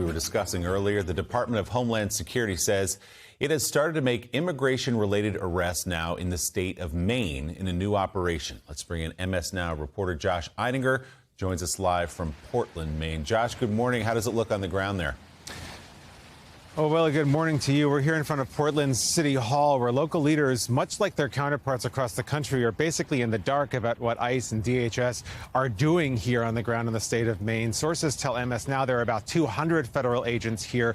We were discussing earlier, the Department of Homeland Security says it has started to make immigration-related arrests now in the state of Maine in a new operation. Let's bring in MS Now reporter Josh Eidinger, joins us live from Portland, Maine. Josh, good morning. How does it look on the ground there? Oh, well, good morning to you. We're here in front of Portland City Hall, where local leaders, much like their counterparts across the country, are basically in the dark about what ICE and DHS are doing here on the ground in the state of Maine. Sources tell MS Now there are about 200 federal agents here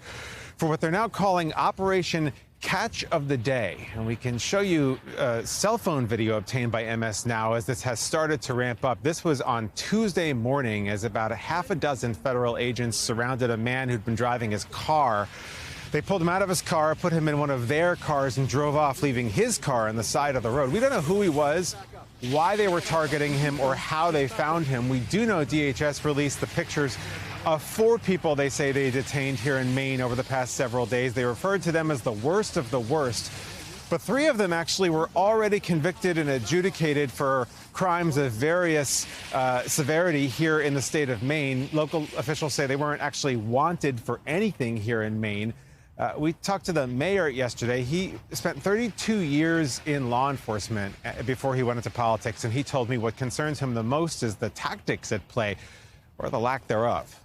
for what they're now calling Operation Catch of the Day. And we can show you cell phone video obtained by MS Now as this has started to ramp up. This was on Tuesday morning as about a half a dozen federal agents surrounded a man who'd been driving his car. They pulled him out of his car, put him in one of their cars, and drove off, leaving his car on the side of the road. We don't know who he was, why they were targeting him, or how they found him. We do know DHS released the pictures of 4 people they say they detained here in Maine over the past several days. They referred to them as the worst of the worst. But 3 of them actually were already convicted and adjudicated for crimes of various severity here in the state of Maine. Local officials say they weren't actually wanted for anything here in Maine. We talked to the mayor yesterday. He spent 32 years in law enforcement before he went into politics, and he told me what concerns him the most is the tactics at play, or the lack thereof.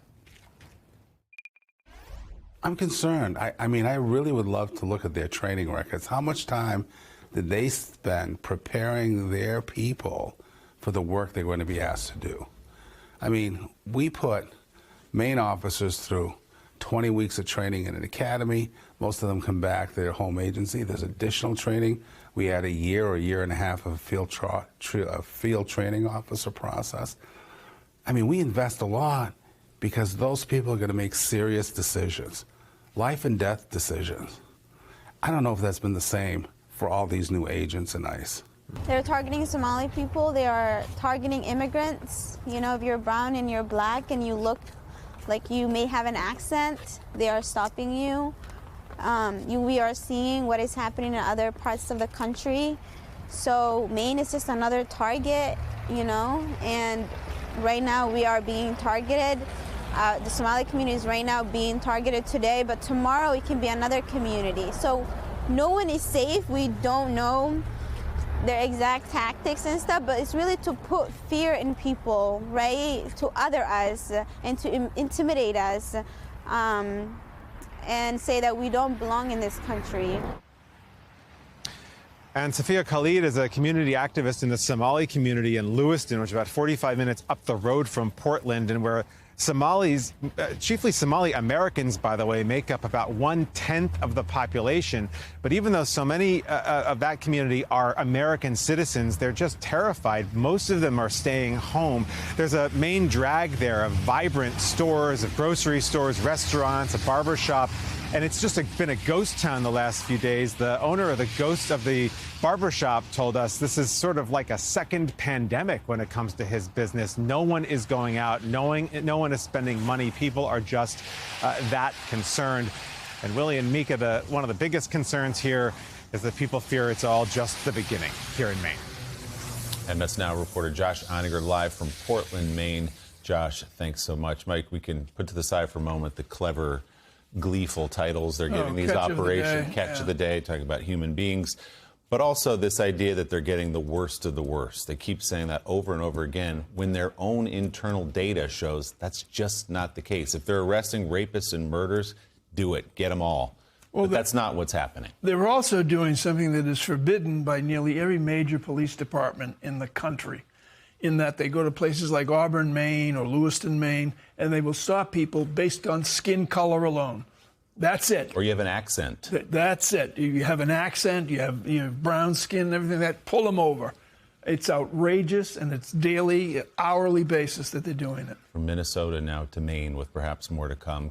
I'm concerned. I mean, I really would love to look at their training records. How much time did they spend preparing their people for the work they're going to be asked to do? I mean, we put Maine officers through 20 weeks of training in an academy. Most of them come back to their home agency. There's additional training. We had a year or a year and a half of field training officer process. I mean, we invest a lot because those people are going to make serious decisions, life and death decisions. I don't know if that's been the same for all these new agents in ICE. They're targeting Somali people. They are targeting immigrants. You know, if you're brown and you're black and you look like you may have an accent, they are stopping you. We are seeing what is happening in other parts of the country. So Maine is just another target, you know, and right now we are being targeted. The Somali community is right now being targeted today, but tomorrow it can be another community. So no one is safe. We don't know their exact tactics and stuff, but it's really to put fear in people, right, to other us and to intimidate us and say that we don't belong in this country. And Safia Khalid is a community activist in the Somali community in Lewiston, which is about 45 minutes up the road from Portland, and where Somalis, chiefly Somali Americans, by the way, make up about 1/10 of the population. But even though so many of that community are American citizens, they're just terrified. Most of them are staying home. There's a main drag there of vibrant stores, of grocery stores, restaurants, a barber shop. And it's just been a ghost town the last few days. The owner of the barbershop told us this is sort of like a second pandemic when it comes to his business. No one is going out. No one is spending money. People are just that concerned. And Willie and Mika, one of the biggest concerns here is that people fear it's all just the beginning here in Maine. MS Now reporter Josh Eidinger live from Portland, Maine. Josh, thanks so much. Mike, we can put to the side for a moment the clever, gleeful titles they're giving these operations. Catch of the Day, talking about human beings, but also this idea that they're getting the worst of the worst. They keep saying that over and over again when their own internal data shows that's just not the case. If they're arresting rapists and murderers, do it. Get them all. Well, but that's not what's happening. They're also doing something that is forbidden by nearly every major police department in the country, in that they go to places like Auburn, Maine, or Lewiston, Maine, and they will stop people based on skin color alone. That's it. Or you have an accent. That's it. You have an accent, you have brown skin, everything that, pull them over. It's outrageous, and it's daily, hourly basis that they're doing it. From Minnesota now to Maine, with perhaps more to come.